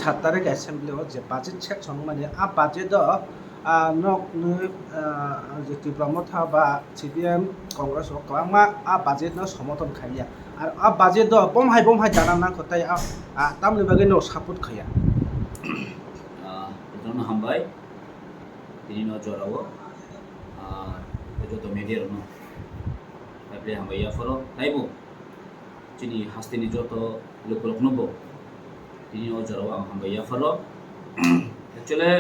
7 tarik assembly je budget check sonmani a budget do nok je tibramo tha ba CPM congress o klama a budget no somoton khaiya R a budget দ বমহাই জানা না কথাই তামনি বাগে no support খাইয়া জন হামবাই তিনি ন জরাও যত মেডিয়ার ন তাইলে হামবাইয়া ফলো তাইবো যিনি হাস্তিনি যত লোক নব তিনি ন জরাও হামবাইয়া ফলো एक्चुअली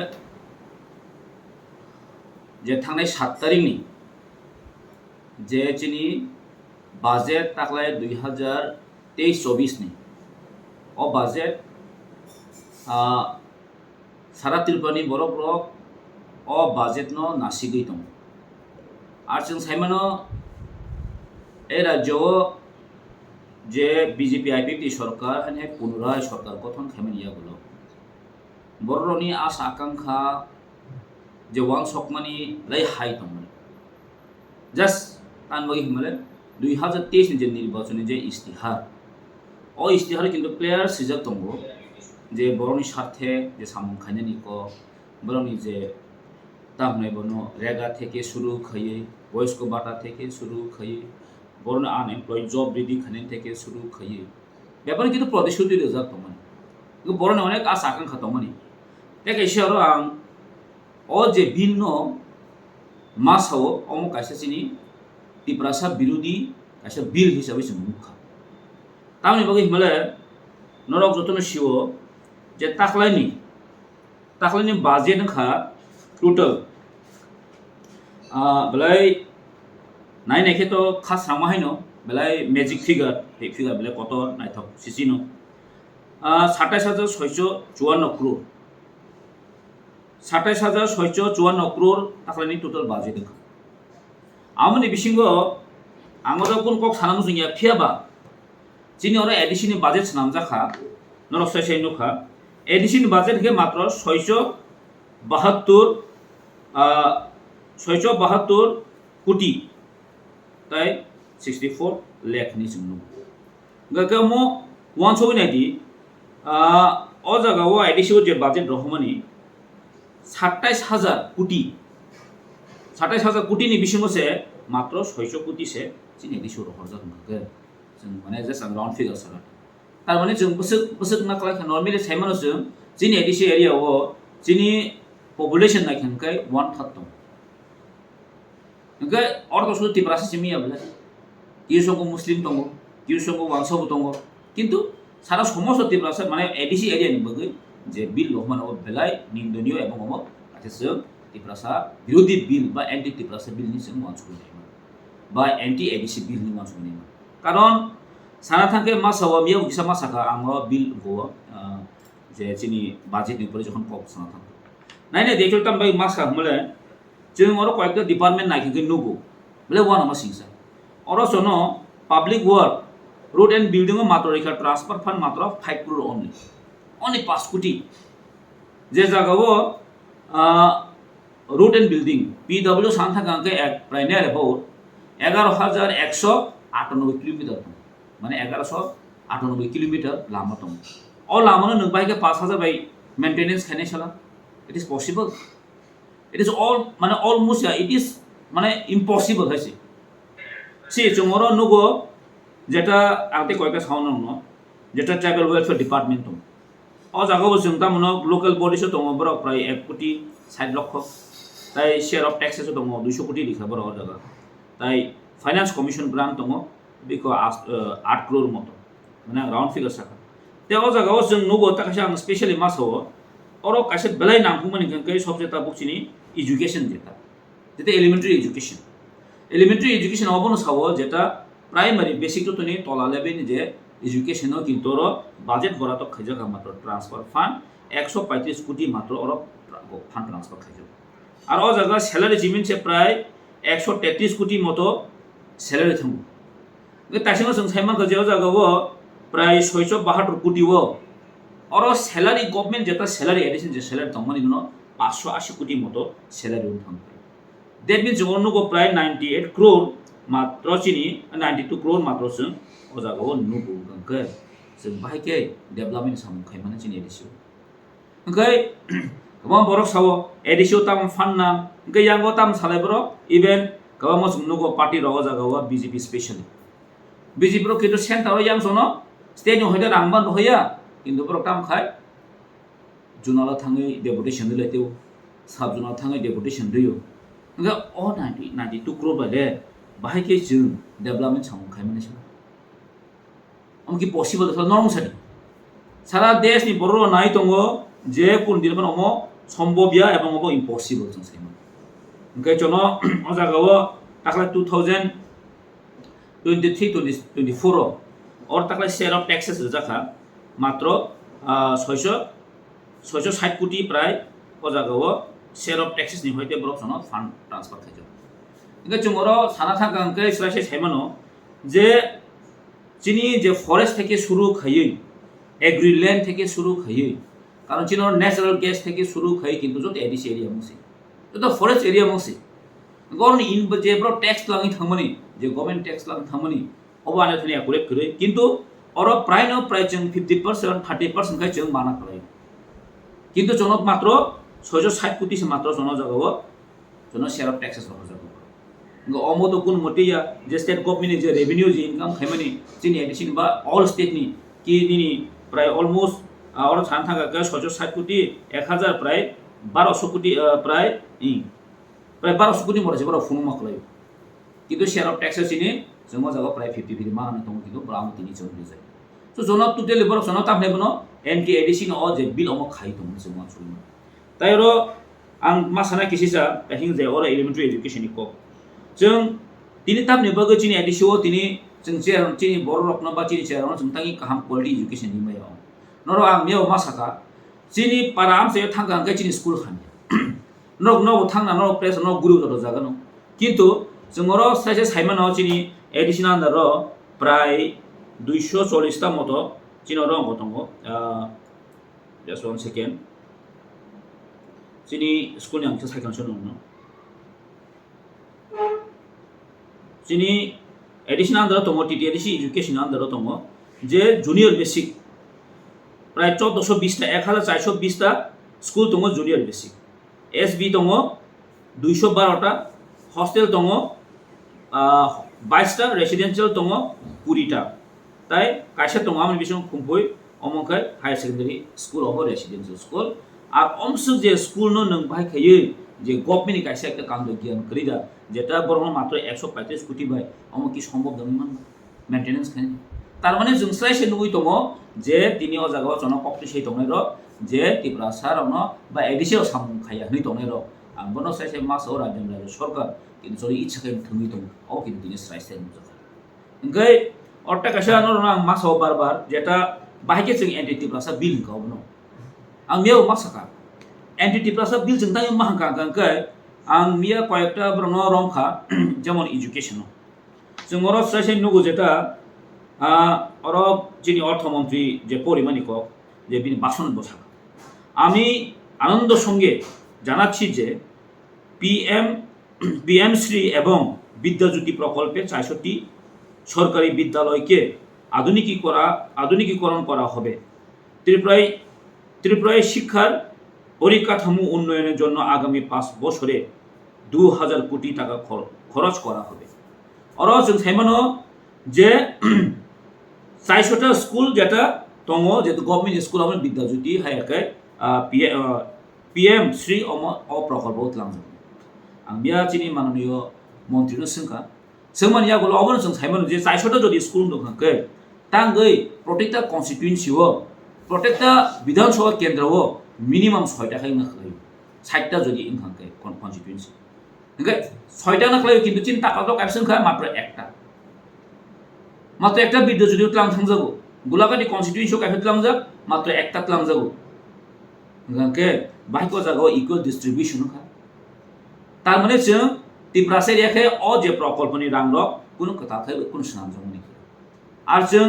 যে থাংনাই 7 তারিখনি যে যিনি বাজেট তাকলাই 2023-24 ni o budget সারা ত্রিপুরানি বড় ব্লক o budget no নাসিগৈ দং আর जों साइमानो এই রাজ্য যে বিজেপি আইপিপি সরকার হানে পুনরায় সরকার গঠন খামিয়াগুলো বড়রনি আশা আকাঙ্ক্ষা যে ওয়ান সকমানি লাই হাই দং জাস্ট তানবগি হিমালে 2023 যে নির্বাচনে যে ইস্তিহার ও ইস্তিহারে কিন্তু ক্লিয়ার সিজাক দङ যে বরনি স্বার্থে যে সামুং খাইনানি ক বরনি যে তামনাই বনো রেগা থেকে শুরু খাইয়ে বয়স্ক বাটা থেকে শুরু খাইয়ে বরনি আনএমপ্লয় জব বৃদ্ধি খাইনানি থেকে শুরু খাইয়ে ব্যাপারে কিন্তু প্রতিশ্রুতি রেজাক দङमोन বরনি অনেক আশা আকাঙ্ক্ষা দङमोन দেখ এসেরও আং ও যে ভিন্ন মাসাও অমুক কাইসাচিনি टिप्रासा बिरोधी ऐसा बिल हिसाबै जों मुखा तामनि बागै हिमाले नरक जतन शिव जे ताखलायनि बाजेट खा टोटल बलाय नायनायखे तो खास रामाहायनो बलाय मैजिक फिगार हे फिगार बलाय कत नायथक सिसिनो 27654 crore 27654 crore ताखलायनि टोटल बाजेट खा आमनि बिसिंगो आंगो कोन कक सानाम जोंया फियाबा जिनि अरा एडिशनल बाजेट सानाम जाखा नरक साइसाइ नखा एडिशनल बाजेट के मात्र 672 कोटी ताई 64 लाख नि जोंनो गगमो 190 अ जगाव एडिशनल जे बाजेट रहमानि 27000 कोटी 27000 कोटी नि बिसिङो से मात्र 600 कोटी से जिनि दिसो रहर जागोन गो जों माने जस्ट राउन्ड फिगार सरा तार माने जों बोसोक ना क्लास नर्माली साइमानो जों जिनि एडिसि एरिया ओ जिनि पपुलेशन ना खनकाय 1/3 दं गो अर्थ सु तिब्रासि सिमिया बले किसंगो मुस्लिम दङ किसंगो वांसबो दङ किन्तु सारा समस्त तिब्रासि माने एडिसि एरिया नि बगै जे बिल रहमान ओ बेलाय निन्दनीय एबं अम आथिसो टिप्रासा विरोधी बिल बा एंटी टिप्रासा बिल नि जों मानसुनि बा एंटी एडिसि बिल नि मानसुनि कारण साना थांके मासावा मियाव किसा मासाका आंगो बिल गो जे जिनि बाजेट नि परे जखन कक साना थां नायने देखल तम बाय मासा हमले जों अर कयेकटा डिपार्टमेंट नायखि नुगो बले वन अमा सिंसा अर सनो public work road and building मात्र रेखा ट्रांसफर फंड मात्र 5 crore only 5 कोटी जे जागावो रोड एंड बिल्डिंग PW सांथा गांके प्राय नियर अबाउट 11198 किलोमीटर माने 1198 किलोमीटर लामा दं अ लामानो नों बायके 5000 बाय मेंटेनेंस खाने चला it is possible it is all माने ऑलमोस्ट इट इज माने इम्पॉसिबल है से जोंरो नुगो जेटा आते कयका साउन न जेटा ट्राइबल वेलफेयर डिपार्टमेंट दं अ जागाव जों ता मनो लोकल बडीस दं बर प्राय 1 कोटी 60 लाख ताई शेयर अफ टैक्सेस दङ 200 कोटी लिखा बर जागा ताई फाइनेंस कमिशन ग्रांट दङ बेखौ 8 crore मत माने राउंड फिगर साखा ते अ जागाव जों नुगो ताकासे आं स्पेशली मासाव अर कासे बेलाय नामखौ माने गंकै सबसे ता बुक्सिनि एजुकेशन जेता एलिमेंटरी एजुकेशन अबनो साव जेता प्राइमरी बेसिक तो नि तला लेबेनि जे एजुकेशन किन्तु बाजेट बरात खैजागा मात्र ट्रांसफर फंड 135 कोटी मात्र अर फंड ट्रांसफर खैजा और अ जगह सैलरी जिमिन से प्राय 133 कोटी मतो सैलरी थांगो तासिङो जों साइमा गजेव जागाव प्राय 672 कोटी वो और सैलरी गवर्नमेंट जेता सैलरी एडिशन जे सैलरी दंमोन इनो 580 कोटी मतो सैलरी थांगो दैट मीन्स जोंनो गो प्राय 98 crore मात्र चिनि 92 crore मात्र जों अ जागाव नुगो गंके जों बाहायके डेभलपमेन्ट सामु खायमाने चिनि ADC Engkai kamu borok sawo edisio tam fanna engkai yang go tam salai borok even kamu mau nugo party rawa jaga wa BJP specially BJP borok itu center yang sono state yang hoida rangban hoya কিন্তু borok tam khai junala thangai deputation dile teu sub junala thangai deputation dio engkai oh nanti 2 crore bade bahai ke jung development samung khai mane sila amki possible thal norong sadi সারা দেশ ni boro nai tongo je kun dilban omo সম্ভবia এবং omo impossible jong saimo engkai jono o jagao takla 2023-24 or takla share of taxes jaka matro 660 কোটি প্রায় o jagao share of taxes ni hoite borok jono fund transfer khai jong engkai jongoro sana thanga engkai sai saimano je chini je forest থেকে শুরু খাইয়ে এগ্রিল্যান্ড থেকে শুরু খাইয়ে কারণ চিনোর natural gas থেকে শুরু খাই কিন্তু যত এডিসি এরিয়া মসি তো ফরেস্ট এরিয়া মসি গরন ইন যে ব্র ট্যাক্স লাগি থামনি যে গভর্নমেন্ট ট্যাক্স লাগি থামনি অবানে থনি একুরেট করে কিন্তু অর প্রায় ন প্রায় जों 50% 30% খাই जों মানা করে কিন্তু জনক মাত্র 660 কোটি সে মাত্র জন জাগাও জন শেয়ার অফ ট্যাক্সেস রহ জাগাও অমত কোন মটিয়া যে স্টেট গভর্নমেন্ট যে রেভিনিউ যে ইনকাম খাইমানি চিনি এডিসিন বা অল স্টেট নি কি দিনি প্রায় অলমোস্ট और सान थांगा 660 কোটি 1000 প্রায় 1200 কোটি প্রায় 1200 কোটি মরে বড় ফুন মাকলাই কিন্তু শেয়ার অফ ট্যাক্স চিনি जों জায়গা প্রায় 50 মান দङ কিন্তু ব্রাউন তিনি চলি যায় সো জনক টোটালি বড় জনক তাপনে বনো এনটি এডিসিন অ যে বিল অম খাই দङ जों চলি তাই র आं मासाना किसिसा हिं जे और एलिमेंटारि एजुकेशन को जों তিনি তাপনে বগো চিনি এডিসিও তিনি जों जे चिनि बर रत्न बा चिनि चेराव जों तांनि काहाम क्वालिटी एजुकेशन नि मायाव नरो आं मेव मासाका चिनि पाराम से थांगा गै चिनि स्कुल खानि नक नक थांना नक प्रेस नक गुरु दर जागोन किन्तु जोंरो साइसे साइमान चिनि एडिशन आन्दार प्राय 240 ता मतो चिनो रंग दङ just 1 second चिनि स्कुल नि आं साइखानसो दङ चिनि एडिशन आन्दार दङ टीटीएडीसी एजुकेशन आन्दार दङ जे जूनियर बेसिक प्राय 1420 टा 1420 टा स्कुल दङ जूनियर बेसिक एसबी दङ 212 टा हस्टेल दङ 22 टा रेसिडेंशियल दङ 20 टा ताई कायसा दङ आमनि बिसं खुंफुय अमंखाय higher secondary school of residential school আর অংশ যে স্কুল নং ভাই খাইয়ে যে গভর্নমেন্ট কাছে একটা কাণ্ড জ্ঞান করিদা যেটা বরং মাত্র 135 কোটি ভাই অমন কি সম্ভব দমান মেইনটেনেন্স খাই তার মানে जों স্রাইসে নুই দङ যে তিনি অ জায়গায় জন কপটি সেই দङ র যে ত্রিপুরা সারন বা এডিসিও সাম খাইয়া হই দङ র আম বন স্রাইসে মাস ও রাজ্য সরকার কিন্তু যদি ইচ্ছা করে থুই দङ অ কিন্তু তিনি স্রাইসে নুজা ওকে অট্টা কাছে আনো না মাস ও বারবার যেটা বাহিকে जों एंटी ত্রিপুরা বিল গাবনো आं मेव मासाका एंटी ত্রিপুরা बिल जों ताय माहाका गांकै आं मिया कयेकटा ब्रनो रंखा जेमन एजुकेशन जों मर स्राइसे नुगो जेटा और যিনি অর্থমন্ত্রী যে পরিমাণিক যে বিনি ভাষণ বসা আমি আনন্দের সঙ্গে জানাচ্ছি যে পিএম শ্রী এবং বিদ্যাজ্যোতি প্রকল্পে ৬৪টি সরকারি বিদ্যালয়কে আধুনিকীকরণ করা হবে ত্রিপুরায় শিক্ষার পরিকাঠামো উন্নয়নের জন্য আগামী 5 বছরে 2000 কোটি টাকা খরচ করা হবে और जों साइमानो যে 400টা স্কুল যেটা দङ যেটা গভর্নমেন্ট স্কুল আমন বিদ্যাজ্যোতি হায়াকাय পিএম শ্রী অ প্রকল্প তলাম आं बिया चिनि माननीय मन्त्रीनो सोंखा सोंमानिया गलो अबन जों साइमानो जे 400टा जदि स्कुल दङकै तांगै प्रत्येकटा कन्स्टिट्युएन्सिओ प्रत्येकटा विधानसभा केन्द्रओ मिनिमाम 6टा खाइ नाखलायो 60टा जदि इनखांकै कन्स्टिट्युएन्सि ओंखाय 6टा नाखलायो किन्तु चिन टाकाल कायसोंखा मात्र একটা বিদ্যাজ্যোতি তলাম থাंजागो गुलागानि कन्स्टिट्युएन्सिओ कायफे तलामजाक मात्र একটা तलामजागो ओंखाय बाइको जागाव इक्वल डिस्ट्रिब्यूशन खा तार माने जों ত্রিপুরা एरियाखे अ जे प्रकल्पनि रां रक कुनु खोथा थाय कुनु सनामजोंनि आर जों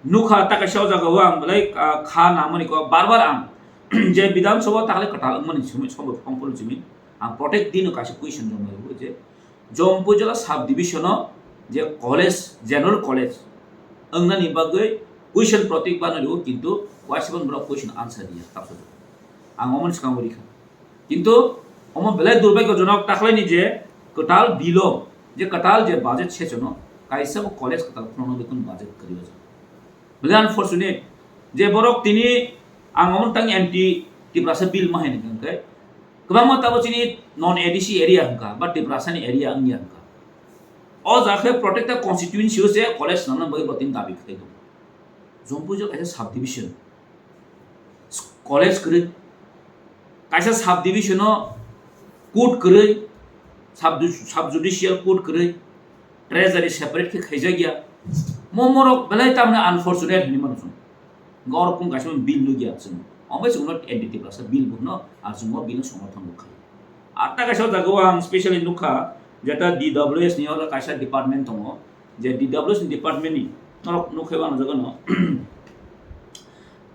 नुखा ताकासेयाव जागाव आं बलाय खा नामनिको बार आं जे विधानसभा ताहले कथा मनि सुमि सब फंफल जुमि आं प्रत्येक दिन कासे क्वेश्चन जमायो जे जम्पु जिल्ला सब डिविजन जे कलेज जनरल कलेज अंगनानि बागै क्वेश्चन प्रत्येक बानरियो किन्तु वाइसबन ब्र क्वेश्चन आंसर दिया तापसो ang omon sikang bori kha কিন্তু অমো বেলায় দুর্ভাগ্যজনক তাকলাইনি যে কটাল বিলো যে কটাল যে বাজেট সেচনো কাইসা কলেজ কটাল কোনো দেখুন বাজেট করিও যায় বেলা আনফরচুনেট যে বরক তিনি ang omon tang anti tibrasa bill mahen kan kebang mo tabo chini non edisi area hangka but tibrasa ni area ang hangka o jakhe protect the constituency se college namna bagi botin dabi khai do jompu jo kaisa subdivision college kre kaisa subdivision o court kre sub judicial court kre treasury separate ke khaija gya momorok belai tamna unfortunate ni manus gor pun kaisa bill lu gya sun omai sungno entity plus bill buno ar sungmo bill সমর্থন লুখা আটটা কাইসা জাগো আং specially লুখা যেটা DWS নি হলো কাইসা department দङ যে DWS department নি নরক নুখেবা না জাগো ন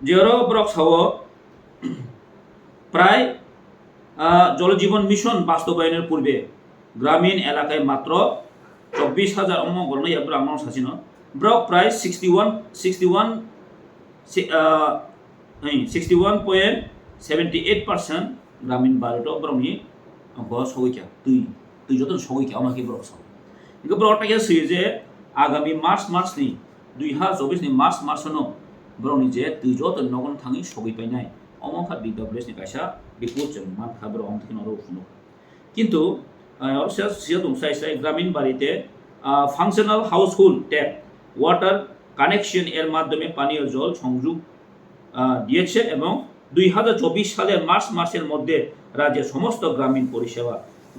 যেরো ব্রক সাও প্রায় জল জীবন মিশন বাস্তবায়নের পূর্বে গ্রামীণ এলাকায় মাত্র 24000 অম গণনা ইয়াবরা আমন সাচিন ব্রক প্রায় 61.78% গ্রামীণ বাড়িটো ব্রমনি বস হইকা তুই যত সহইকা আমাকে ব্রক সাও ইগো ব্রকটাকে সুই যে আগামী মার্চ নি 2024 নি মার্চ নো ব্রমনি যে তুই যত নগন থাঙি সগই পাইনাই অমখা DWS নি কাইসা রিপোর্ট জম মান খাবার অম থেকে নরো শুনো কিন্তু অবশ্য সিয়া দংসাই গ্রামীণ বাড়িতে functional household tap water connection এর মাধ্যমে পানীয় জল সংযোগ দিয়েছে এবং 2024 সালের মার্চের মধ্যে রাজ্যের সমস্ত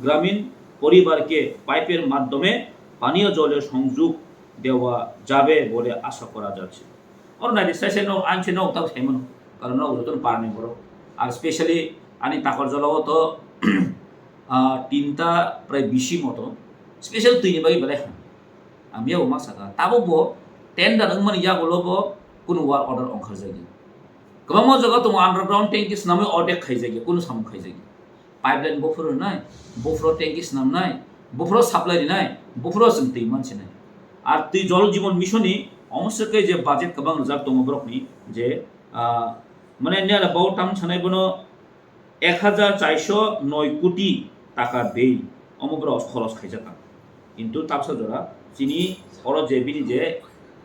গ্রামীণ পরিবারকে পাইপের মাধ্যমে পানীয় জলের সংযোগ দেওয়া যাবে বলে আশা করা যাচ্ছে और ना रिसाइसे नो आंचे नो तब सेमन कारण नो जतन पारने बरो আর স্পেশালি আনি তাকর জলও তো তিনটা প্রায় 20 মতো স্পেশাল তুইনি বাকি বলে আমিও মা সাকা তাবো বো টেন্ডার মানে ইয়া বলবো কোন ওয়ার অর্ডার অংখার জায়গা गोबां जगह दङ आन्डारग्राउन्ड टेंकि नामै अर्धेक खाइजायो कुनु सामु खाइजायो पाइपलाइन बफोर नाय बफोर टेंकि नामनाय बफोर साप्लाइ नाय बफोर जों दै मानसि नाय आर दै जल जीवन मिशननि अमसके जे बाजेट गोबां रिजार्भ दङ ब्रकनि जे माने नियर अबाउट आं सानाय बनो 1409 কোটি টাকা দেই অমব্র খরচ খাইজাকা কিন্তু তাপসা জরা চিনি খরচ যে বিনি যে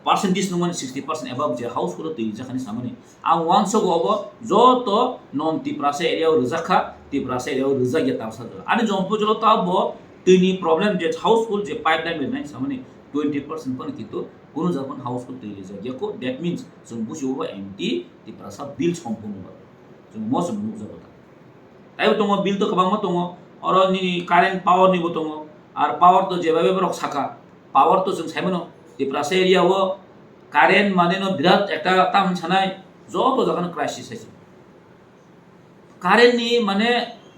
percentage no 60% above je house ko tui jakhani samani ang once go obo joto non tiprase area ruzakha tiprase area ruzagya tapsa ani jompo jolo tabo tuni problem je house ko je pipeline me nai samani 20% kon kitu kono jakon house ko tui ruzagya ko that means jong busi obo empty tiprasa bill সম্পূর্ণ ba jong mo jong nu jabota তাই tongo bill to kabang mo tongo oro ni current power ni bo tongo ar power to jebabe brok saka power to jong saimono Tiprasa area वो current माने no बिराट एकटा ताम छानाय जतो Jakhan crisis आइसे current नि माने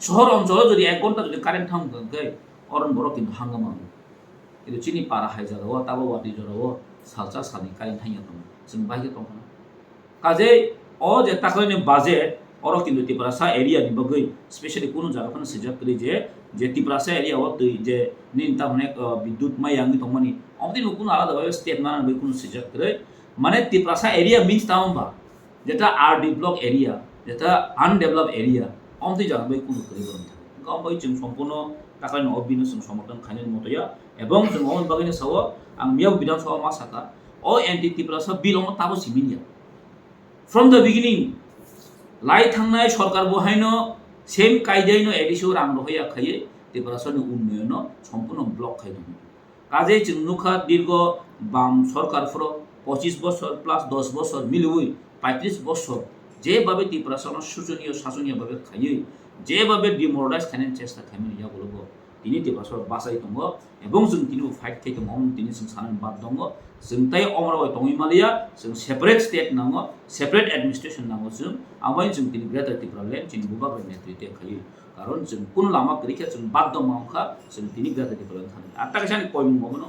शहर अंचल जदि 1 घंटा जदि कारेन्ट थांगै अरन बरो किन्तु हांगामा किन्तु चिनि पारा हाय जागाव ताबो वाति जराव सालचा सानि कारेन्ट थांया दं जों बायगे दं काजे अ जे ताकलनि बाजेट अरो किन्तु तिप्रासा एरिया नि बगै स्पेशली कुनु जागाखौनो सजेस्ट करि जे तिप्रासा एरिया वो जे निन तामने विद्युत मायांगि दंमानि অমদি নতুন আলাদা ভাবে স্টেপ না নেবে কোনো সাজেস্ট করে মানে তিপ্রাসা এরিয়া মিন্স তাওবা যেটা আরডি ব্লক এরিয়া যেটা আনডেভেলপ এরিয়া অমদি জানাবে কোনো পরিবর্তন থাকে গামবাই जों সম্পূর্ণ টাকা ন অবিনো जों সমর্থন খাইনের মতয়া এবং जों অমন বাগিনে সাও আং মিয়াও বিধান সভা মাসাকা ও এন্টি তিপ্রাসা বিল অম তাবো সিমিনিয়া ফ্রম দ্য বিগিনিং লাই থাংনাय সরকার বহাইনো সেম কায়দায়নো এডিসিও রাং রহইয়া খাইয়ে তিপ্রাসাनि উন্নয়ন সম্পূর্ণ ব্লক খাইদों কাজে जों नुखा दीर्घ बाम सरकारफोर 25 বছর প্লাস 10 বছর মিলুই 35 বছর যেভাবে তিপ্রাসানো শোচনীয় শাসনীয় ভাবে খাইয়ে যেভাবে ডিমোরালাইজ খাইনের চেষ্টা খাইমেন ইয়া বলবো তিনি তিপ্রাসার বাসাই দङ এবং जों তিনি ফাইট খাই दङ তিনি जों सानन बाद दङ जों ताइ अमरावय दङिमालिया जों सेपारेट स्टेट नांग सेपारेट एडमिनिस्ट्रेशन नांग जों आमाय जों তিনি ग्रेटर त्रिपुरालेन्ड जों बुबागै नेतृत्व खाइयो কারণ जों কোন লামা করিখা जों বাদ দङ मावखा जों তিনি গ্রেটার त्रिपुरालेन्ड थानो आत्ता कासानि कयम मगनो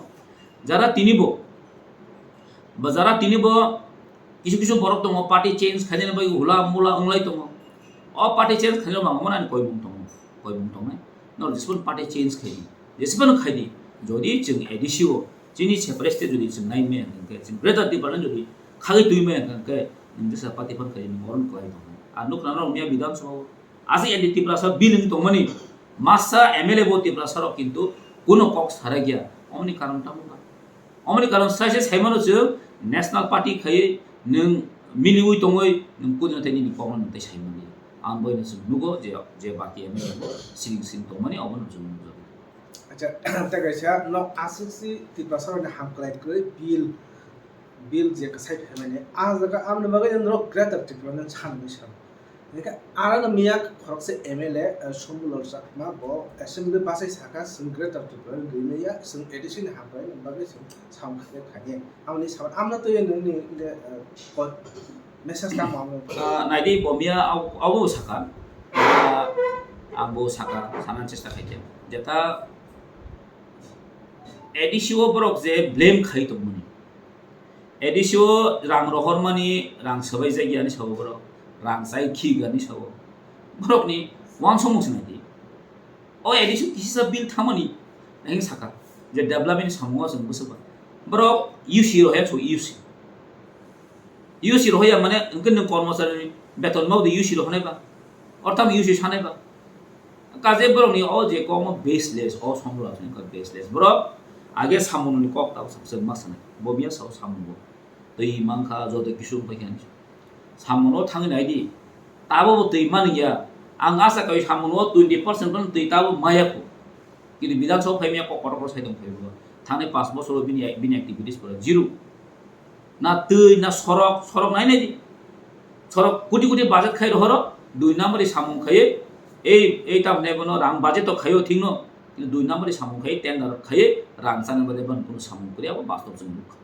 যারা তিনিবো বা যারা তিনিবো কিছু কিছু বরক দङ পার্টি চেঞ্জ খাইনে বাই হুলা মুলা উংলাই দङ অ পার্টি চেঞ্জ খাইলো মামনানি কয়ম দङ ন जेसेबां पार्टी चेंज खाइदि जेसेबां खाइदि যদি जों एडिसिओ जोंनि सेपारेट स्टेट যদি जों नायमे जों ग्रेटार त्रिपुरालेन्ड যদি खागै तुइमे जों देसा पार्टीफोर खाइनो मरन क्लाइ दङ आ नुखनानो मिया बिधान सभा আজি এডি ত্রিপুরা বিলিং তমনি মাসা এমএলএ বো ত্রিপুরা কিন্তু কোনো কক সারা গিয়া অমনি কারণটা মুবা অমনি কারণ সাইসে সাইমানো যে ন্যাশনাল পার্টি খাই নং মিলিউই তङै नों कुनो तेनि नि कमन नते साइमानि आं बयनो जों नुगो जे बाकी एमएलए सिलिं सिं तङमानि अबन जों नुगो আচ্ছা তা গাইছা ন আসিসি ত্রিপুরা হামক্লাইট বিল যে কাসাই ফেমানে আ জায়গা আমনে বাগে ন গ্রেটার ত্রিপুরা ছানবি সাম একা আরানা মিয়াক খরকসে এমএলএ সম্বুলর সাকমা ব অ্যাসেম্বলি বাসাই সাকা সং গ্রেটার ত্রিপুরা গইনায়া সং এডিশন হামক্লাই বাগে সং সামখালে খাগে আমনি সাবান আমনা তো ননি মেসেজ কা মামলা नाइदि बमिया आवबो साका आंबो साका सानान चेष्टा खाइते जेता एडिसिओ ब्रक जे ब्लेम खाइ तमनि एडिसिओ रां रहरमानि रां सबाय जायगानि साबो ब्रक रां साइ खिगानि साबो ब्रकनि वान समक्स नाइदि ओ एडिसिओ किसिसा बिल थामनि नहिं साका जे डेभलपमेन्ट सामुआ जों बोसोबा ब्रक यूसी रहे सो यूसी रहोया माने उनके न कर्मचारी बेतन मावदे यूसी रहोनायबा अर्थात यूसी सानायबा काजे ब्रकनि ओ जे कम बेसलेस ओ समला जों का बेसलेस ब्रक आगे सामुनि कक ताव सबसे मासनाय बबिया साव सामुबो दै मांखा जदे किसु फैखान सामुनो थाङै नायदि ताबो दै मानिया आं आसा कय सामुनो 20% पण दै ताबो मायाखौ किन्तु विधानसभा फैमिया ककरको साइदं फैबो थाने 5 बছর बिनि एक्टिविटीज पर जिरो ना दै ना सरक नाय नायदि सरक कोटी कोटी बाजेट खाइ रहर 2 नम्बरनि सामुं खाइ এই তাম নেবনো রাং বাজেট তো খাইও ঠিক ন কিন্তু 2 নম্বরে সামুং খাই টেন্ডার খাই রাং সানে বলে বন কোনো সামুং করে আবার বাস্তব जों नुखा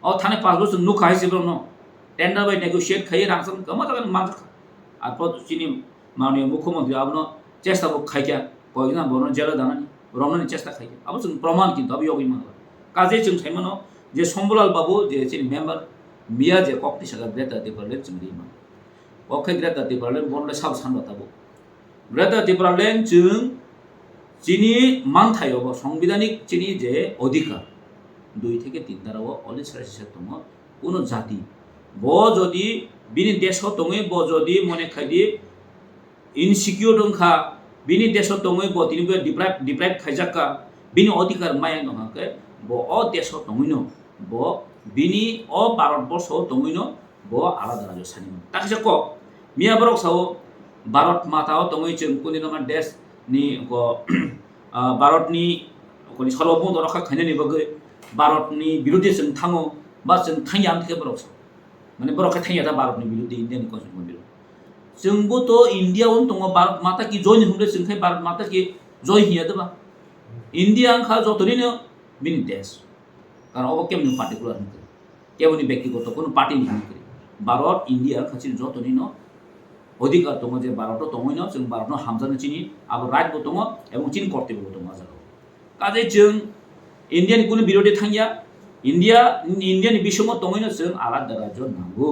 অ থানে 5 বছর नुखा হিসেবে ন টেন্ডার বাই নেগোশিয়েট খাই রাং সান কমা জাগান মানজ আর পদ চিনি মাননীয় মুখ্যমন্ত্রী আপনো চেষ্টা খাইয়া কয়না বন জেলা দানানি রমনানি চেষ্টা খাইয়া আবার जों প্রমাণ কিন্তু আবি অগি মান কাজে जों সাইমানো যে সম্বলাল বাবু যে চিনি মেম্বার মিয়া যে ককটি সাগা গ্রেটার ডিপার্টমেন্ট जों দিমা ওকে গ্রেটার ডিপার্টমেন্ট বনলে সাব সানবাতাবো ग्रेटार डिपार्टमेंट जों जिनि मानथायाव संविधानिक जिनि जे अधिकार 2 থেকে 3 ধারাव अलि साइसे दङ কোনো জাতি ब যদি बिनि देशो दङै ब যদি मने खायदि इनसिक्योर दंखा बिनि देशो दङै ब तिनिबो डिप्राइभ खायजाका बिनि अधिकार माया नहाके ब अ देशो दङैनो ब बिनि अ भारतबर्ष दङैनो ब आलादा राजो सानिमो ताकसे क मिया बरक साव भारत माताओ तङै जों कुनि नमा देश नि भारतनि कोनि सलबुं रखा खायनायनि बागै भारतनि बिरुद्धे जों थाङो बा जों थाङिया आमथे बरक माने बरक थाङिया दा भारतनि बिरुद्धे इन्डियानि कन्स्टिट्युसन बिरुद्धे जोंबो तो इंडिया उन दङ भारत माता की जय हुंदे जों खाय भारत माता की जय हिया दबा इंडिया आंखा जतनिनो बिनि देश कारण अब केमनि पार्टिकुलार केवनि व्यक्तिगत कोनो पार्टी नि भारत इंडिया खाछि जतनिनो अधिकार दङ जे भारत दङैनो जों भारतनो हामजानो चिनि आबो राइटबो दङ एबं चिन कर्तव्यबो दङ जागौ काजे जों इन्डियानि कुनु बिरोधि थांगिया इन्डियानि बिसमो दङैनो जों आलादा राज्य नांगौ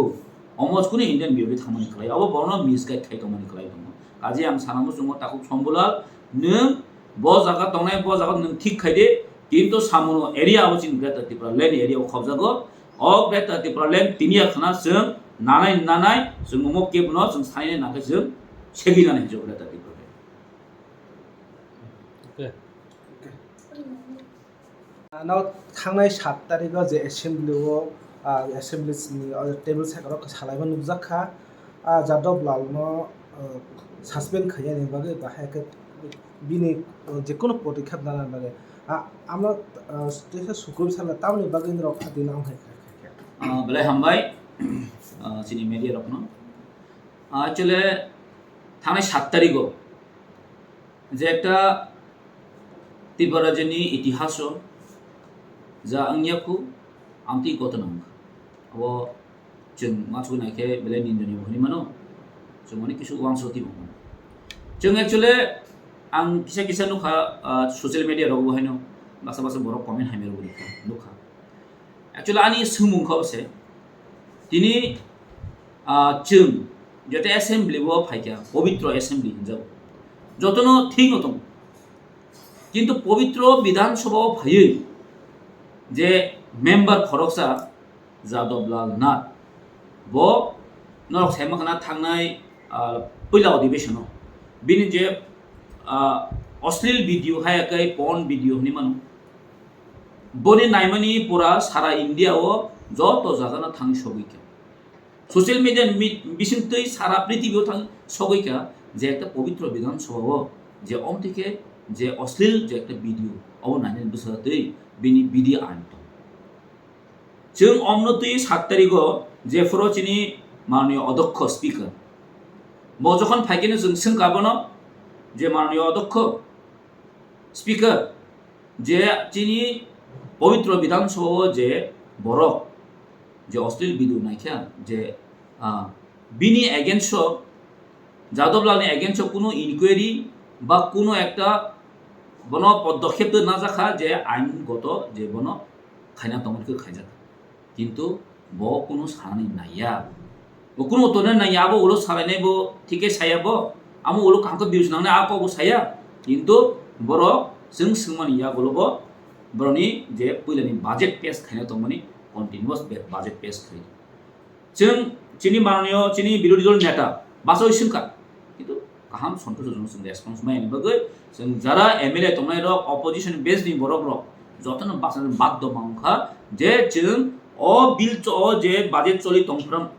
अमज कुनु इन्डियान बिरोधि थांमानि खालाय अब बरनो मिसगाइड खाय दङमानि खालाय दङ काजे आं सानांगौ जों ताखौ सम्बलाल नों ब जागा दंनाय ब जागा नों ठीक खायदे किन्तु सामनो एरिया अब चिन ग्रेटार टिप्रा लेन एरियाव खबजागो अ ग्रेटार टिप्रा लेन तिनिया खाना जों नानाय जों ममो केबनो जों साइने नाखै जों सेगिनानै जों ग्रेटार टिप्रा ओके नाव थांनाय 7 तारिखआव जे एसेम्बलिनि टेबल साइकआव सालायबो नुजाखा जादब लालनो सासपेन्ड खायनि बागै बाहायके बिनि जेकुनु पदक्षेप लानाय बागै আমরা দেশে সুকুম সালা তাওনি বাগै রক্ষা দিনা হয় বলে হামবাই চিনি মিডিয়া রকনো আসলে থানায় 7 তারিখও যে একটা ত্রিপুরা রাজ্যनि ইতিহাস जा आंनियाखौ आंति गतनांग अब जों माथु नायखे बेले निन्दनि बहनिमानो जों माने किसु वांसति बहन जों एक्चुअली आं किसा नुखा ससियेल मिडिया राव बहायनो बासा बर कमेन्ट हाइमेर बुलिखा नुखा एक्चुअली आनि सुमुंखौसे दिनै जों जते एसेम्बली बो फाइका पवित्र एसेम्बली हिनजाव जतनो ठीक नतम किन्तु पवित्र विधानसभा फायै जे मेम्बर खरकसा जादबलाल नाथ ब नरक साइमाखना थांनाय पहिला अधिवेशनाव bini je অশ্লীল ভিডিও হায়াকাই porn video ni manu boni naimani pura sara India o যত জায়গা থাকি সবইকা সোশ্যাল মিডিয়া বিশেষতই সারা পৃথিবীও থাকি সবইকা যে একটা পবিত্র বিধানসভা যে অম থেকে যে অশ্লীল যে একটা ভিডিও অব নাইনের বছরতেই বিনি বিধি আনত जों অমনতই 7 তারিখ যে ফরচিনি মাননীয় অধ্যক্ষ স্পিকার ব যখন ফাইকেনে जों सोंगाबनो যে মাননীয় অধ্যক্ষ স্পিকার যে যিনি পবিত্র বিধানসভা যে বড় যে অশ্লীল ভিডিও নাইখা যে বিনি এগেইনস্ট যাদবলালনি এগেইনস্ট কোনো ইনকোয়ারি বা কোনো একটা বন পদক্ষেপ না যাখা যে আইনগত যে বন খাইনা তমনকে খাইজা কিন্তু ব কোনো সারানি নাইয়া ব কোনো তনে নাইয়া ব ওলো সারাইনাই ব ঠিকে সাইয়া ব আমো ওলো কামকে বিউজ নাंगने आको ब साया কিন্তু বড় जों सोंमानिया गलब बरनि जे पयलानि बाजेट पेस खाइना तमनि कन्टिन्युअस बाजेट पेस खाइ जों चिनि माननीय चिनि बिरोधी दल नेता बासो सिंका কিন্তু কাহাম সন্তোষজনক जों रेसपन्स माइनि बगै जों যারা एमएलए तमनाय र अपोजिशन बेस नि बरक र যতन बासन बाध्य मांखा जे जों अ बिल च जे बाजेट चलि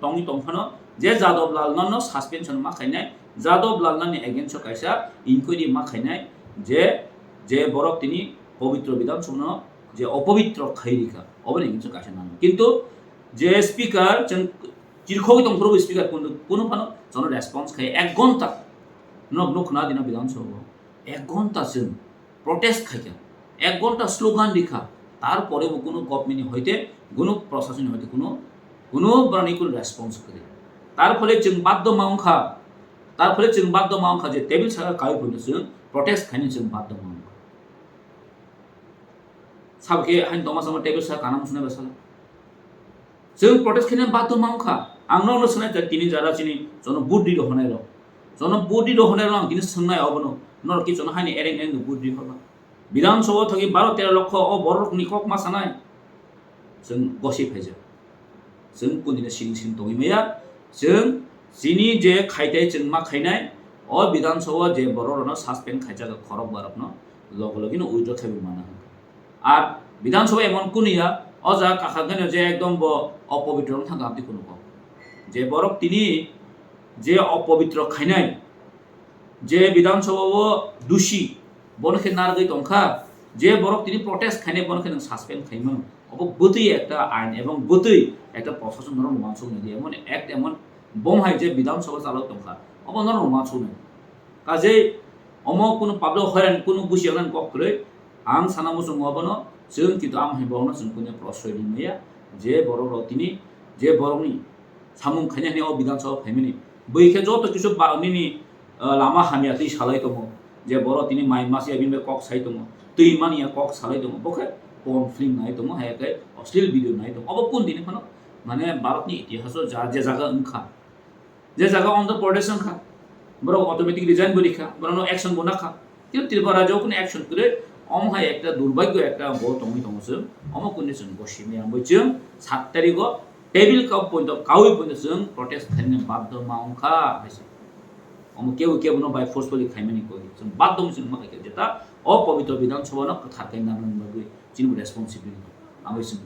तंगि तंफानो जे जादबलाल नन सस्पेंशन मा खाइनाय जादबलाल नन एगेन्स्ट कायसा इनक्वायरि मा खाइनाय जे बरक तिनि पवित्र विधानसभा जे अपवित्र खाइरिखा अबनि एगेन्स्ट कायसा नाम किन्तु जे स्पिकार जों चिरखगि तंफरो स्पिकार कोनो फानो जन रेसपन्स खाइ 1 घन्टा नखना दिन विधानसभा 1 घन्टा जों प्रोटेस्ट खाइका 1 घन्टा स्लोगान लिखा তারপরে কোনো গভর্নমেন্ট হইতে কোনো প্রশাসন হইতে কোনো বানি কোনো রেসপন্স করে তার ফলে जों বাধ্য মাংখা যে টেবিল ছাড়া কাই বলে जों প্রটেস্ট খাইনি जों বাধ্য মাংখা সাবকে হাইন দমাসমা টেবিল ছাড়া কানাম শুনে বেসালা जों প্রটেস্ট খাইনি বাধ্য মাংখা आंनो শুনে তিনি যারা চিনি জন বুদ্ধি দহনাইল आं তিনি सोंनाय अबनो नर कि जन हाइनि एरें बुद्धि हरबा विधानसभा थकी 12-13 लक्ष अ बरकनि कक मा सानाय जों गसि फाइजा जों कुनिनो सिं दङिमैया जों जिनि जे खाइथाय जों मा खाइनाय अ विधानसभा जे बररनो सस्पेंड खाइजा खरब बारकनो लग लगिनो उइद्र खाइबो माना আর विधानसभा एमन कुनिया अजा काखागने जे एकदम ब अपवित्र थांगा आपनि कोनो क जे बरक तिनि जे अपवित्र खाइनाय जे विधानसभा दोषी बनखे नारगै तंखा जे बरक तिनि प्रोटेस्ट खाइनाय बनखे नों सस्पेंड खाइमोन अब बतै একটা আইন এবং বতै একটা প্রশাসন নরম মানসুক নেদি এমন এক এমন বমহাই যে বিধানসভা চালক তংখা अब নরম মানসুক নেই কাজে অম কোনো পাবলিক হয়রান কোনো বুঝিয়ান ককরে आं सानामो जों अबनो जों किन्तु आं हाइबावनो जों कुने प्रश्रय दिनैया जे बर रतिनि जे बरनि सामुं खाइनायनि अ विधानसभा फाइमिनि बैखे जत किछु बानिनि लामा हामिया दै सालाय दङ जे बर तिनि माइ मासिया बिनबे कक साइ दङ दै मानिया कक सालाय दङ बखे पन फिल्म नाय दङ हायाकै अश्लील भिडियो नाय दङ अब कोन दिनि फानो माने भारतनि इतिहास जा जे जागा ओंखा जे जागा अन्ध्र प्रदेश ओंखा बर अटोमेटिक रिजाइन बरिखा बरनो एक्शन बनाखा किन्तु त्रिपुरा जो कुने एक्शन करे অমহাই একটা দুর্ভাগ্য একটা বড় তমি তমসে অমকুনিসন বসিমে আমবইচম 7 তারিখ টেবিল কাপ পয়েন্ট কাউই পয়েন্ট जों প্রটেস্ট খাইনে বাধ্য মাংখা হাইছে কেউ কেবনো বাই ফোর্সফুলি খাইমানি কই जों বাধ্য মুসিন মাখাই যেটা অপবিত্র বিধানসভা ন থাকাই নাম নগৈ চিন রেসপন্সিবিলিটি আমবইচম